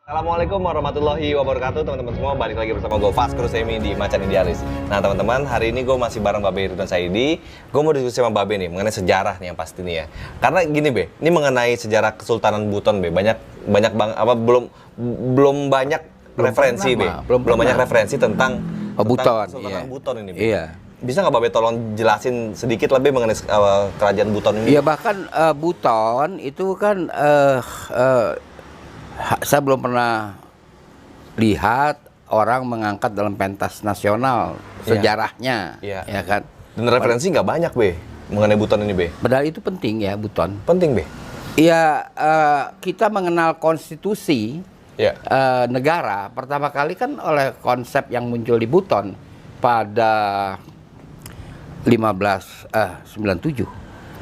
Assalamualaikum warahmatullahi wabarakatuh, teman-teman semua. Balik lagi bersama gue Faskur Semi di Macan Idealis. Nah teman-teman, hari ini gue masih bareng Babe Ridwan Saidi. Gue mau diskusi sama Babe nih mengenai sejarah nih yang pasti nih ya. Karena gini Be, ini mengenai sejarah Kesultanan Buton Be. Belum banyak referensi Be. Belum banyak referensi tentang Buton. Kesultanan Buton ini Be. Iya. Bisa nggak Babe tolong jelasin sedikit lebih mengenai kerajaan Buton ini? Iya, bahkan Buton itu kan saya belum pernah lihat orang mengangkat dalam pentas nasional sejarahnya, ya kan. Dan referensi nggak banyak Be mengenai Buton ini Be. Padahal itu penting ya, Buton. Penting Be. Iya, kita mengenal konstitusi negara pertama kali kan oleh konsep yang muncul di Buton pada 1597.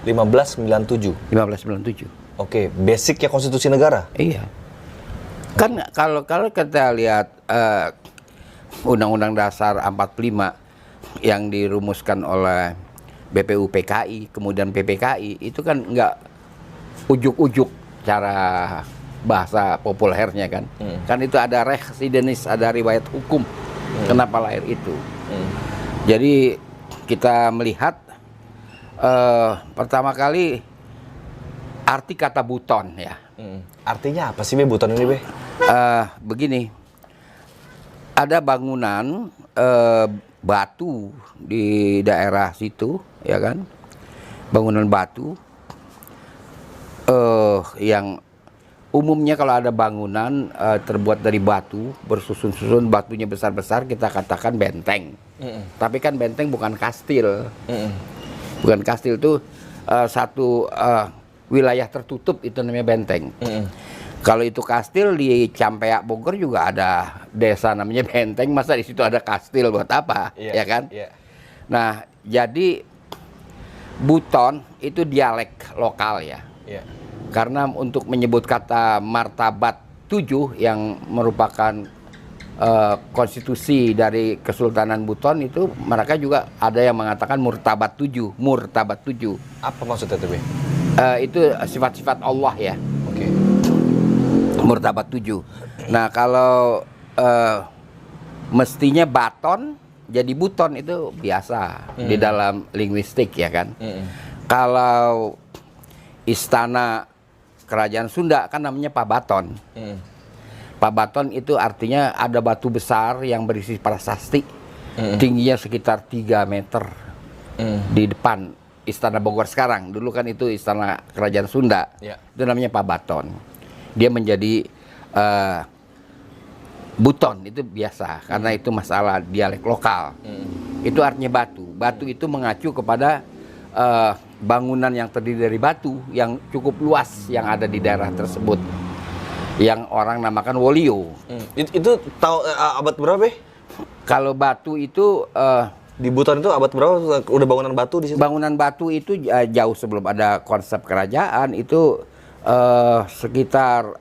1597. Oke, basic ya konstitusi negara. Iya. Kan kalau kita lihat Undang-Undang Dasar 45 yang dirumuskan oleh BPU PKI, kemudian PPKI, itu kan nggak ujuk-ujuk cara bahasa populernya kan. Kan itu ada residenis, ada riwayat hukum. Kenapa lahir itu. Jadi kita melihat pertama kali arti kata Buton ya. Artinya apa sih Be Buton ini Be? Begini, ada bangunan batu di daerah situ, ya kan? Bangunan batu yang umumnya kalau ada bangunan terbuat dari batu, bersusun-susun, batunya besar-besar, kita katakan benteng. Tapi kan benteng bukan kastil. Bukan kastil itu satu wilayah tertutup, itu namanya benteng. Kalau itu kastil di Campeak Bogor juga ada desa namanya Benteng, masa di situ ada kastil buat apa, ya kan? Nah, jadi Buton itu dialek lokal ya. Karena untuk menyebut kata martabat 7 yang merupakan konstitusi dari Kesultanan Buton itu, mereka juga ada yang mengatakan murtabat 7, murtabat 7. Apa maksudnya itu Be? Itu sifat-sifat Allah ya. Murtabat 7. Nah, kalau mestinya baton jadi buton itu biasa di dalam linguistik ya kan. Kalau istana kerajaan Sunda kan namanya Pabaton. Pabaton itu artinya ada batu besar yang berisi prasasti. Tingginya sekitar 3 meter di depan Istana Bogor sekarang. Dulu kan itu istana kerajaan Sunda. Itu namanya Pabaton. Dia menjadi Buton itu biasa karena itu masalah dialek lokal. Itu artinya batu. Batu itu mengacu kepada bangunan yang terdiri dari batu yang cukup luas yang ada di daerah tersebut, yang orang namakan Wolio. Itu tahun abad berapa Be? Kalau batu itu di Buton itu abad berapa udah bangunan batu di situ? Bangunan batu itu jauh sebelum ada konsep kerajaan, itu sekitar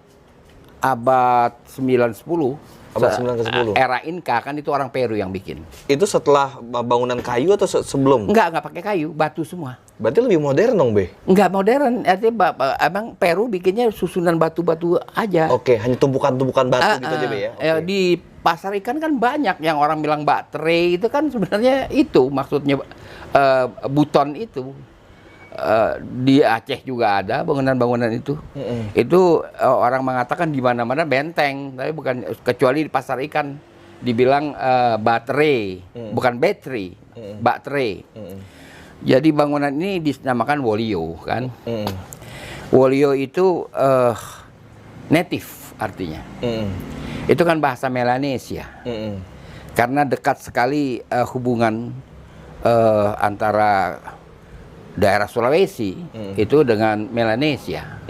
abad 9-10. Abad 9 ke 10. Era Inka kan itu orang Peru yang bikin. Itu setelah bangunan kayu atau sebelum? Enggak pakai kayu, batu semua. Berarti lebih modern dong Be? Enggak modern, artinya emang Peru bikinnya susunan batu-batu aja. Oke, hanya tumpukan-tumpukan batu gitu aja Be ya? Di pasar ikan kan banyak yang orang bilang baterai, itu kan sebenarnya itu maksudnya Buton itu. Di Aceh juga ada bangunan-bangunan itu. Itu orang mengatakan di mana-mana benteng, tapi bukan, kecuali di pasar ikan dibilang baterai, bukan battery, baterai. Jadi bangunan ini dinamakan Wolio kan. Wolio itu native artinya. Itu kan bahasa Melanesia. Karena dekat sekali hubungan antara daerah Sulawesi itu dengan Melanesia.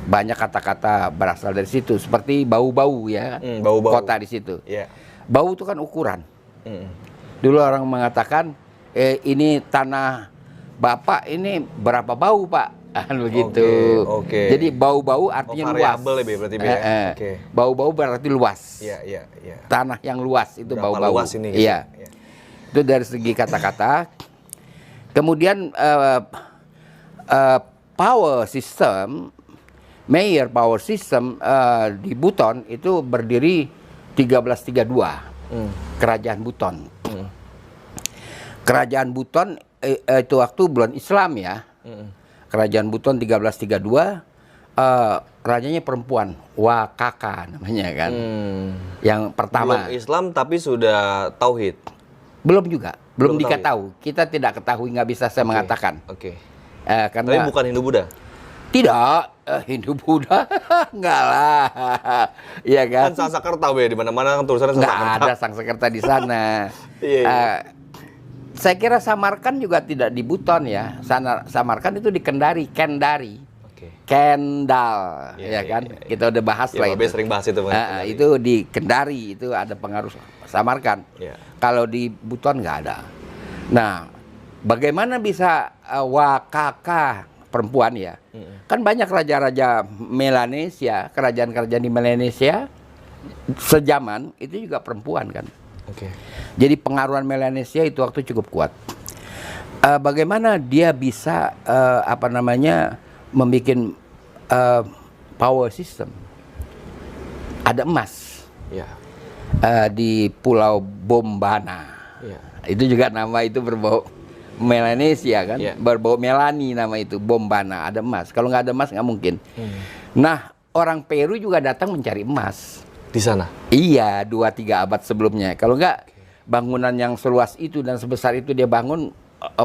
Banyak kata-kata berasal dari situ, seperti bau-bau ya, bau-bau. Kota di situ. Bau itu kan ukuran. Dulu orang mengatakan ini tanah Bapak ini berapa bau Pak, begitu. Jadi bau-bau artinya luas. Berarti bau-bau berarti luas. Tanah yang luas itu bau-bau. Iya. Itu dari segi kata-kata. Kemudian power system Mayer Power System di Buton itu berdiri 1332. Kerajaan Buton. Kerajaan Buton itu waktu bulan Islam ya. Kerajaan Buton 1332, rajanya perempuan, Wakaka namanya kan. Yang pertama. Belum Islam tapi sudah tauhid. Belum juga, belum Belum diketahui. Kita tidak ketahui, nggak bisa saya mengatakan. Oke. Karena Tapi bukan Hindu Buddha. tidak, Hindu Buddha enggak lah. Iya kan? Kan Sanskerta be, di mana-mana kan tulisannya Nggak Sanskerta. ada Sanskerta di sana. Iya. Saya kira Samarkan juga tidak di Buton ya. Samarkan itu di Kendari. Oke. Kendal, Iya, ya kan? iya, iya. Kita udah bahas Ya, lah Babe itu. sering bahas itu. Itu di Kendari, itu ada pengaruh Samarkan. Iya. Kalau di Buton nggak ada. Nah, bagaimana bisa Wakaka perempuan ya? Kan banyak raja-raja Melanesia, kerajaan-kerajaan di Melanesia sejaman itu juga perempuan kan. Oke. Jadi pengaruhan Melanesia itu waktu cukup kuat. Bagaimana dia bisa membuat power system? Ada emas Iya. di Pulau Bombana. Iya. Itu juga nama itu berbau Melanesia kan, Iya. berbau Melani nama itu, Bombana. Ada emas. Kalau nggak ada emas nggak mungkin. Nah, orang Peru juga datang mencari emas. Di sana. Iya, 2-3 abad sebelumnya. Kalau enggak, bangunan yang seluas itu dan sebesar itu dia bangun,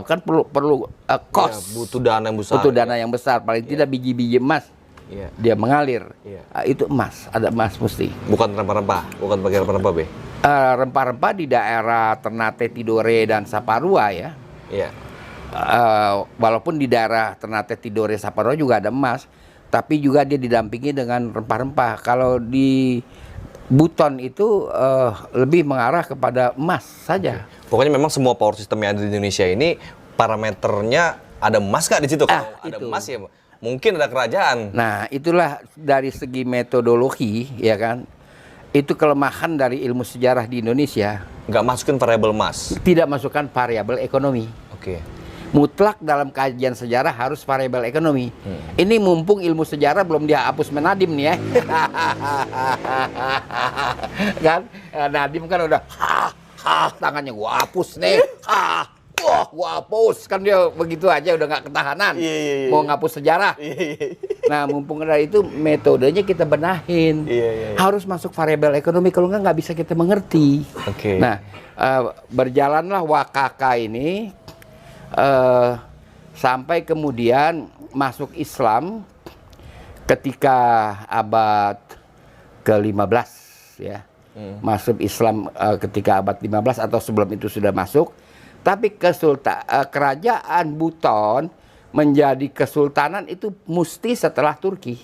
kan perlu Ya, cost, butuh dana yang besar. butuh dana yang besar. Paling tidak biji-biji emas Iya. dia mengalir. Iya. Itu emas, ada emas mesti. Bukan rempah-rempah, bukan pakai rempah-rempah be. Rempah-rempah di daerah Ternate, Tidore dan Saparua ya. Iya. Walaupun di daerah Ternate, Tidore, Saparua juga ada emas, tapi juga dia didampingi dengan rempah-rempah. Kalau di Buton itu lebih mengarah kepada emas saja. Pokoknya memang semua power system yang ada di Indonesia ini parameternya ada emas nggak di situ? Kalau ada itu. emas ya mungkin ada kerajaan. Nah, itulah dari segi metodologi, ya kan? Itu kelemahan dari ilmu sejarah di Indonesia. Nggak masukin variabel emas. Tidak masukkan variabel ekonomi. Oke. Mutlak dalam kajian sejarah harus variabel ekonomi. Ini mumpung ilmu sejarah belum dia hapus Menadim nih ya. Kan? Nadim kan udah tangannya gua hapus nih. Wah, gua hapus. Kan dia begitu aja udah nggak ketahanan. Iya. Mau ngapus sejarah. Nah, mumpung ada itu metodenya kita benahin. Iya. Harus masuk variabel ekonomi, kalau nggak bisa kita mengerti. Oke. Nah, berjalanlah Wakaka ini sampai kemudian masuk Islam ketika abad ke-15 ya. Masuk Islam ketika abad 15 atau sebelum itu sudah masuk. Tapi kerajaan Buton menjadi kesultanan itu mesti setelah Turki.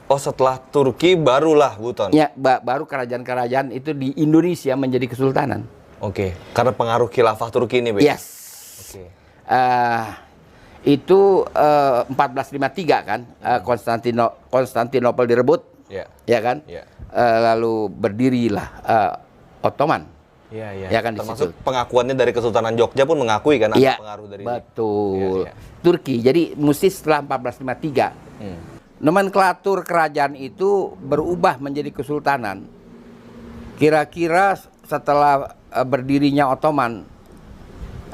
Oh, setelah Turki barulah Buton. Ya, baru kerajaan-kerajaan itu di Indonesia menjadi kesultanan. Oke. Karena pengaruh khilafah Turki ini, Be. Yes. Oke. Itu 1453 kan, Konstantinopel direbut, Iya. ya kan? Iya. Lalu berdirilah Ottoman. Iya. Ya kan di Termasuk situ. pengakuannya dari Kesultanan Jogja pun mengakui kan ada Iya, pengaruh dari betul. Iya. Turki. Jadi mesti setelah 1453. Nomenklatur kerajaan itu berubah menjadi kesultanan. Kira-kira setelah berdirinya Ottoman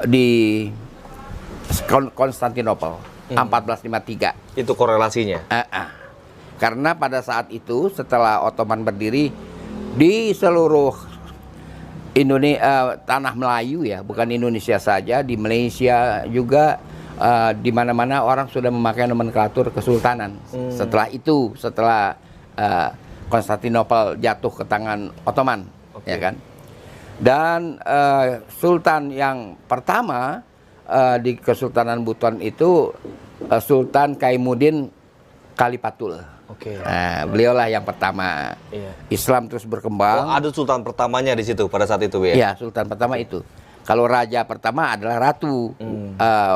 di Konstantinopel 1453. Itu korelasinya. Karena pada saat itu setelah Ottoman berdiri di seluruh tanah Melayu ya, bukan Indonesia saja, di Malaysia juga di mana-mana orang sudah memakai nomenklatur kesultanan. Setelah itu, setelah Konstantinopel jatuh ke tangan Ottoman, ya kan? Dan sultan yang pertama di Kesultanan Buton itu Sultan Kaimuddin Kalipatul. Oke. Nah, beliaulah yang pertama. Iya. Islam terus Oh, berkembang. ada sultan pertamanya di situ pada saat itu, Be. Iya, sultan pertama itu. Kalau raja pertama adalah Ratu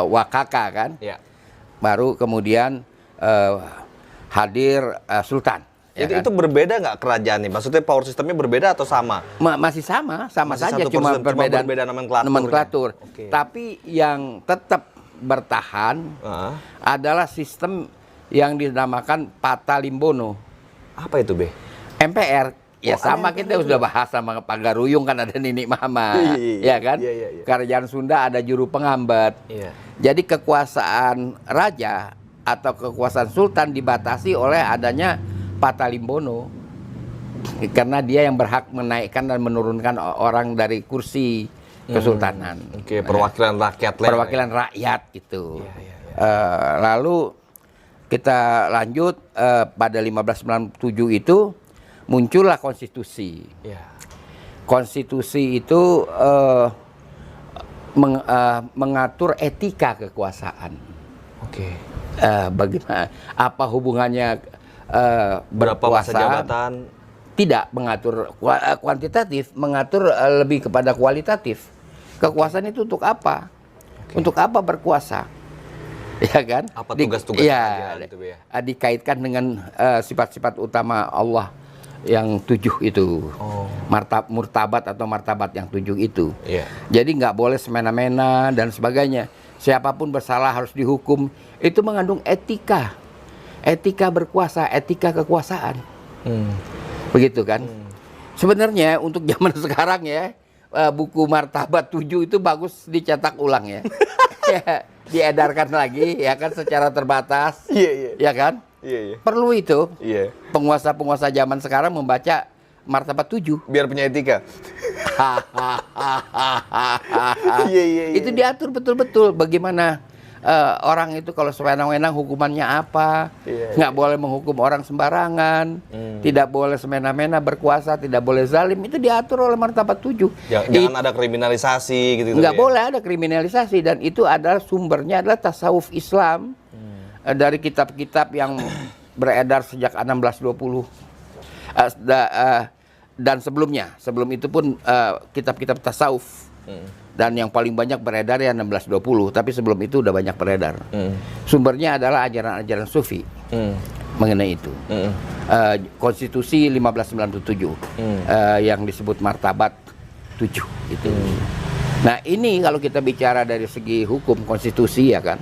Wakaka kan. Iya. Baru kemudian hadir sultan. Ya kan? Itu berbeda nggak kerajaannya? Maksudnya power systemnya berbeda atau sama? Masih sama Masih saja, satu cuma persen, cuma berbeda nomenklatur. Oke. Tapi yang tetap bertahan Heeh. adalah sistem yang dinamakan Patalimbono. Apa itu, Be? MPR. Ya Oh, sama ada kita MPR sudah juga. bahas sama Pagaruyung kan ada Nini Mama. Iya. Ya kan? Iya. Kerajaan Sunda ada Juru Pengambat. Iya. Jadi kekuasaan raja atau kekuasaan sultan dibatasi oleh adanya Patalimbono. Karena dia yang berhak menaikkan dan menurunkan orang dari kursi kesultanan. Oke, perwakilan rakyat lah. Perwakilan rakyat gitu. Iya. Lalu kita lanjut pada 1597 itu muncullah konstitusi. Iya. Konstitusi itu mengatur etika kekuasaan. Oke. Bagaimana? Apa hubungannya Berapa masa berkuasa? jabatan? Tidak mengatur kuantitatif, mengatur lebih kepada kualitatif. Kekuasaan itu untuk apa? Untuk apa berkuasa? Ya kan? Apa tugas-tugas ya, raja gitu, ya? Dikaitkan dengan sifat-sifat utama Allah yang 7 itu. Oh. Murtabat atau martabat yang 7 itu. Iya. Jadi nggak boleh semena-mena dan sebagainya. Siapapun bersalah harus dihukum. Itu mengandung etika. Etika berkuasa, etika kekuasaan. Begitu kan? Sebenarnya untuk zaman sekarang ya, buku Martabat 7 itu bagus dicetak ulang ya. Ya, diedarkan lagi ya kan secara terbatas. Iya. Ya kan? Iya. Perlu itu. Iya. Penguasa-penguasa zaman sekarang membaca Martabat 7. Biar punya etika. Iya. Itu diatur betul-betul bagaimana orang itu kalau sewenang-wenang hukumannya apa, Iya. nggak boleh menghukum orang sembarangan, tidak boleh semena-mena berkuasa, tidak boleh zalim, itu diatur oleh Martabat 7. Jangan ada kriminalisasi gitu. Nggak boleh ada kriminalisasi dan itu adalah sumbernya adalah tasawuf Islam dari kitab-kitab yang beredar sejak 1620 dan sebelumnya. Sebelum itu pun kitab-kitab tasawuf. Dan yang paling banyak beredar ya 1620, tapi sebelum itu udah banyak beredar. Sumbernya adalah ajaran-ajaran sufi mengenai itu. Konstitusi 1597 yang disebut Martabat 7 itu. Nah ini kalau kita bicara dari segi hukum konstitusi ya kan,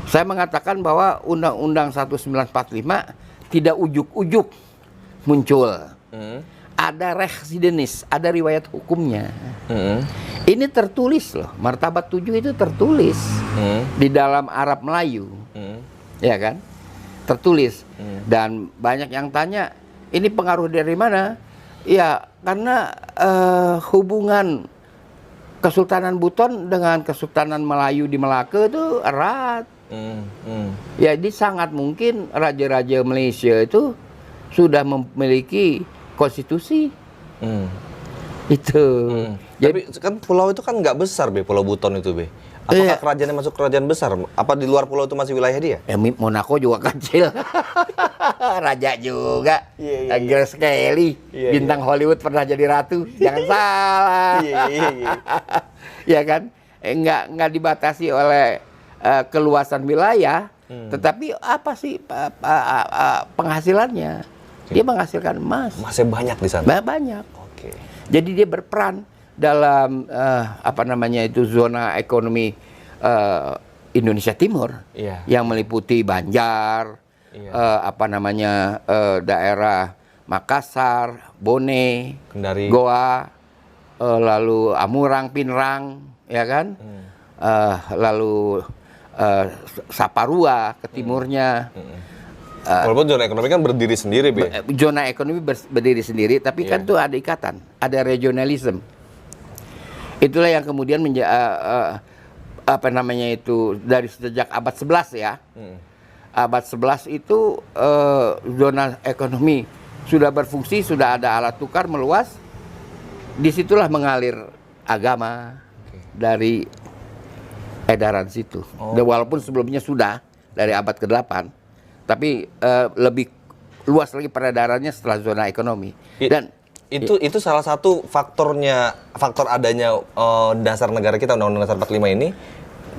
saya mengatakan bahwa Undang-Undang 1945 tidak ujuk-ujuk muncul. Ada residenis, ada riwayat hukumnya. Ini tertulis loh, Martabat 7 itu tertulis di dalam Arab Melayu, ya kan? Tertulis. Dan banyak yang tanya, ini pengaruh dari mana? Ya, karena hubungan Kesultanan Buton dengan Kesultanan Melayu di Melaka itu erat. Jadi sangat mungkin raja-raja Malaysia itu sudah memiliki konstitusi. Itu. Tapi kan pulau itu kan nggak besar, Be, Pulau Buton itu, Be. Apakah kerajaannya masuk kerajaan besar? Apa di luar pulau itu masih wilayah dia? Monaco juga kecil. Raja juga. Iya. Grace Kelly, Iya, bintang Hollywood pernah jadi ratu. Jangan salah. Iya. Ya kan? Nggak dibatasi oleh keluasan wilayah, tetapi apa sih penghasilannya? Dia menghasilkan emas. Masih banyak di sana. Banyak. Oke. Jadi dia berperan dalam zona ekonomi Indonesia Timur, yang meliputi Banjar, daerah Makassar, Bone, Kendari, Goa, lalu Amurang, Pinrang, ya kan, lalu Saparua ke timurnya. Walaupun zona ekonomi kan berdiri sendiri, Be. Zona ekonomi berdiri sendiri, tapi kan tuh ada ikatan, ada regionalisme. Itulah yang kemudian dari sejak abad 11 ya. Abad 11 itu zona ekonomi sudah berfungsi, sudah ada alat tukar meluas. Disitulah mengalir agama dari edaran situ. Walaupun sebelumnya sudah dari abad ke-8, tapi lebih luas lagi peredarannya setelah zona ekonomi. Dan itu salah satu faktor adanya dasar negara kita, Undang-Undang Dasar 45 ini,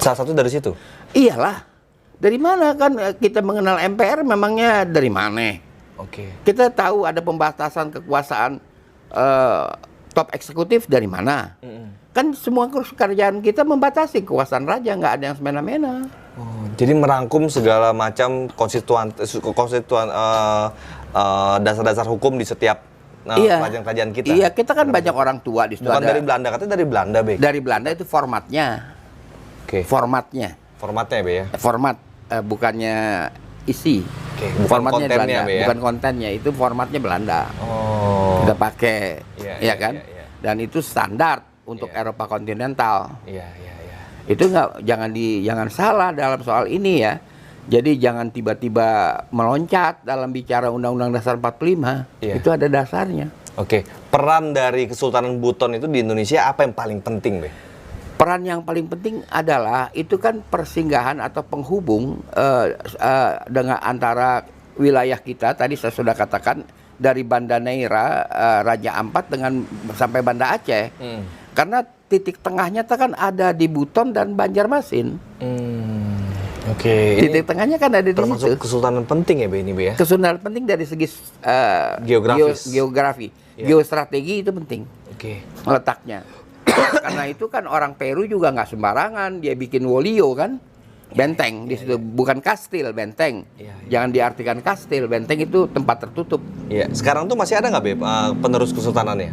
salah satu dari situ. Iyalah, dari mana kan kita mengenal MPR, memangnya dari mana? Oke. Kita tahu ada pembatasan kekuasaan top eksekutif dari mana? Kan semua kerajaan kita membatasi kekuasaan raja, nggak ada yang semena-mena. Jadi merangkum segala macam dasar-dasar hukum di setiap kerajaan-kerajaan kita. Iya, kita kan banyak orang tua di situ. Bukan dari Belanda, katanya dari Belanda, Be. Dari Belanda itu formatnya. Oke. Formatnya Be ya. format, bukannya isi. Oke, bukan Formatnya kontennya, Belanda, Be, ya? bukan kontennya, itu formatnya Belanda. Oh. Kita pakai, Iya, ya iya, kan? iya, iya. Dan itu standar untuk Iya. Eropa kontinental. Iya, iya, iya. Itu jangan salah dalam soal ini ya. Jadi jangan tiba-tiba meloncat dalam bicara Undang-Undang Dasar 45. Iya. Itu ada dasarnya. Oke, peran dari Kesultanan Buton itu di Indonesia apa yang paling penting, Be? Peran yang paling penting adalah itu kan persinggahan atau penghubung dengan antara wilayah kita. Tadi saya sudah katakan dari Banda Neira, Raja Ampat dengan sampai Banda Aceh. Karena titik tengahnya kan ada di Buton dan Banjarmasin. Oke. Titik tengahnya kan ada di Termasuk situ. kesultanan penting ya, Be, ini, Be ya? Kesultanan penting dari segi Geografis. geografi, Iya. geostrategi itu penting Oke. letaknya. Karena itu kan orang Peru juga nggak sembarangan, dia bikin wolio kan, benteng di situ, bukan kastil, benteng. Iya, iya. Jangan diartikan kastil, benteng itu tempat tertutup. Iya, sekarang tuh masih ada nggak, Be, penerus kesultanannya?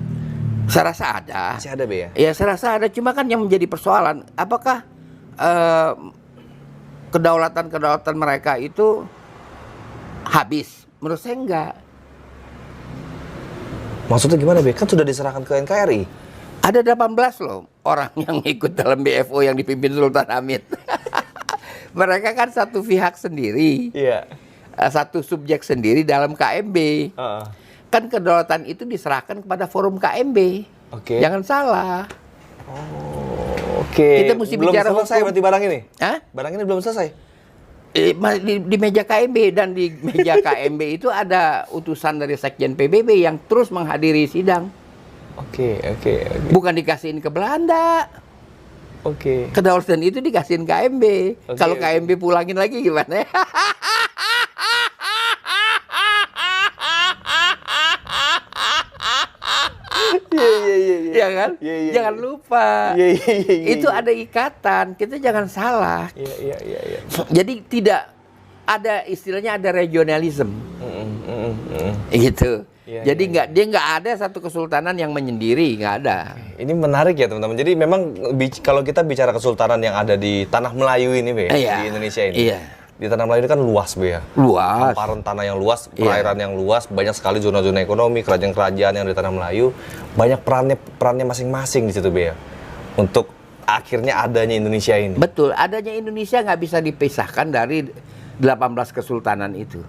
Saya rasa ada. Masih ada, Be ya? Ya saya rasa ada, cuma kan yang menjadi persoalan, apakah kedaulatan mereka itu habis? Menurut saya enggak. Maksudnya gimana, Be? Kan sudah diserahkan ke NKRI. Ada 18 loh orang yang ikut dalam BFO yang dipimpin Sultan Hamid. Mereka kan satu pihak sendiri, Iya. satu subjek sendiri dalam KMB. Heeh. Kan kedaulatan itu diserahkan kepada forum KMB. Oke. Jangan salah. Oke. Kita mesti belum bicara selesai hukum. berarti barang ini? Hah? Barang ini belum selesai? Di meja KMB, dan di meja KMB itu ada utusan dari Sekjen PBB yang terus menghadiri sidang. Oke. Bukan dikasihin ke Belanda. Oke. Kedaulatan itu dikasihin KMB. Oke, Kalau oke. KMB pulangin lagi gimana? Ya kan? Iya. Jangan lupa. Iya. Itu ada ikatan. Kita jangan salah. Iya. Jadi tidak ada istilahnya, ada regionalism. Gitu. Iya, Jadi dia nggak ada satu kesultanan yang menyendiri, nggak ada. Ini menarik ya, teman-teman. Jadi memang kalau kita bicara kesultanan yang ada di tanah Melayu ini, Be, Iya. di Indonesia ini. Iya. Di tanah Melayu ini kan luas, Be ya. Luas. Hamparan tanah yang luas, Iya. perairan yang luas, banyak sekali zona-zona ekonomi, kerajaan-kerajaan yang di tanah Melayu, banyak perannya masing-masing di situ, Be ya. Untuk akhirnya adanya Indonesia ini. Betul, adanya Indonesia nggak bisa dipisahkan dari 18 kesultanan itu.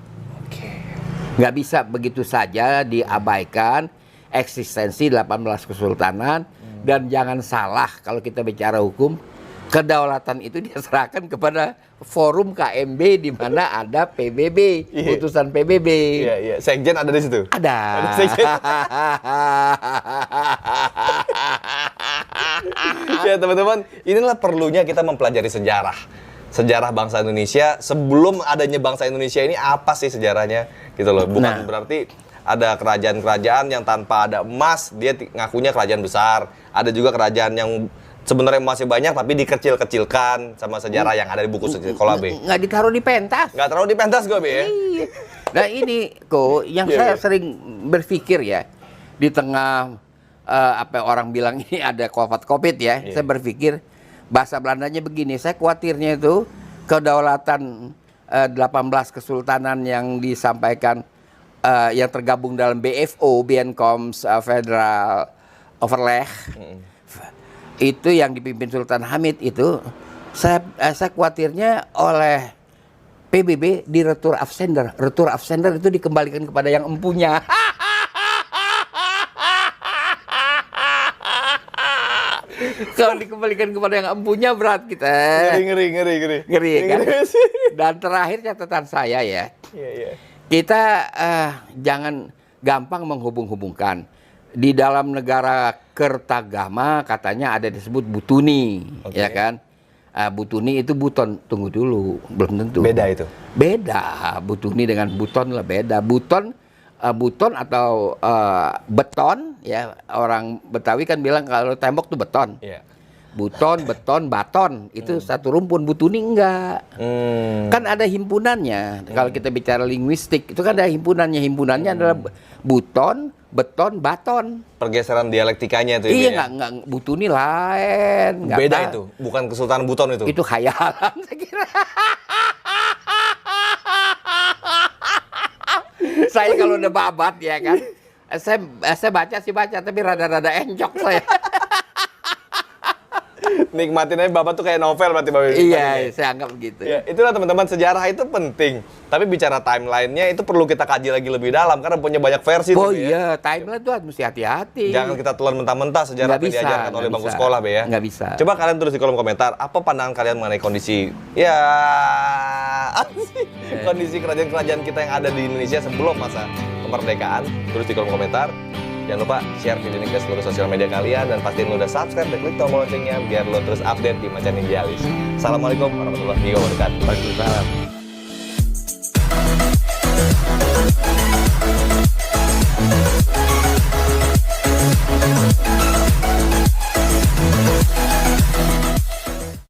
Nggak bisa begitu saja diabaikan eksistensi 18 kesultanan. Dan jangan salah kalau kita bicara hukum, kedaulatan itu diserahkan kepada forum KMB di mana ada PBB, Iya. utusan PBB. Iya. Sekjen ada di situ. Ada. sekjen. Ya, teman-teman, inilah perlunya kita mempelajari sejarah bangsa Indonesia. Sebelum adanya bangsa Indonesia ini, apa sih sejarahnya gitu loh. Bukan berarti ada kerajaan-kerajaan yang tanpa ada emas dia ngakunya kerajaan besar. Ada juga kerajaan yang sebenarnya masih banyak tapi dikecil-kecilkan sama sejarah yang ada di buku sekolah, Be. Nggak ditaruh di pentas. Nggak terlalu dipentas gue, Be ya. Iya. Nah ini kok yang Iya, saya iya. sering berpikir ya, di tengah apa orang bilang ini ada COVID ya, Iya. saya berpikir bahasa Belandanya begini, saya khawatirnya itu kedaulatan 18 kesultanan yang disampaikan yang tergabung dalam BFO, Binnenkomst Federal Overleg, itu yang dipimpin Sultan Hamid itu, saya khawatirnya oleh PBB di retur afsender. Retur afsender itu dikembalikan kepada yang empunya. Kalau dikembalikan kepada yang empunya berat kita. Ngeri. Ngeri kan? sih. Dan terakhir catatan saya ya, Iya. kita jangan gampang menghubung-hubungkan. Di dalam negara Kertagama katanya ada disebut Butuni, Oke. ya kan? Butuni itu buton, tunggu dulu, belum tentu. Beda itu. Beda, Butuni dengan buton lah beda. Buton atau beton, ya orang Betawi kan bilang kalau tembok tuh beton. Iya. Buton, beton, baton itu satu rumpun. Butuni enggak. Kan ada himpunannya. Kalau kita bicara linguistik itu kan ada himpunannya. Himpunannya adalah buton, beton, baton. Pergeseran dialektikanya itu Iya, enggak Butuni lain. Nggak beda tahu. itu, bukan Kesultanan Buton itu. Itu khayalan saya kira. Saya kalau udah babat ya kan, saya baca tapi rada-rada encok saya. Nikmatin aja Bapak tuh kayak novel berarti Bapak. Iya, saya anggap begitu. Ya, itulah teman-teman, sejarah itu penting. Tapi bicara timelinenya itu perlu kita kaji lagi lebih dalam karena punya banyak versi Oh tuh, Be, ya. iya, timeline tuh mesti hati-hati. Jangan kita telan mentah-mentah sejarah Nggak yang bisa, diajarkan oleh nggak bangku bisa. sekolah, Be, ya. Nggak bisa. Coba kalian tulis di kolom komentar, apa pandangan kalian mengenai kondisi kondisi kerajaan-kerajaan kita yang ada di Indonesia sebelum masa kemerdekaan. Tulis di kolom komentar. Jangan lupa share video ini ke seluruh sosial media kalian dan pastiin lo udah subscribe dan klik tombol loncengnya biar lo terus update di Macan Ninjalis. Assalamualaikum warahmatullahi wabarakatuh. Waalaikumsalam.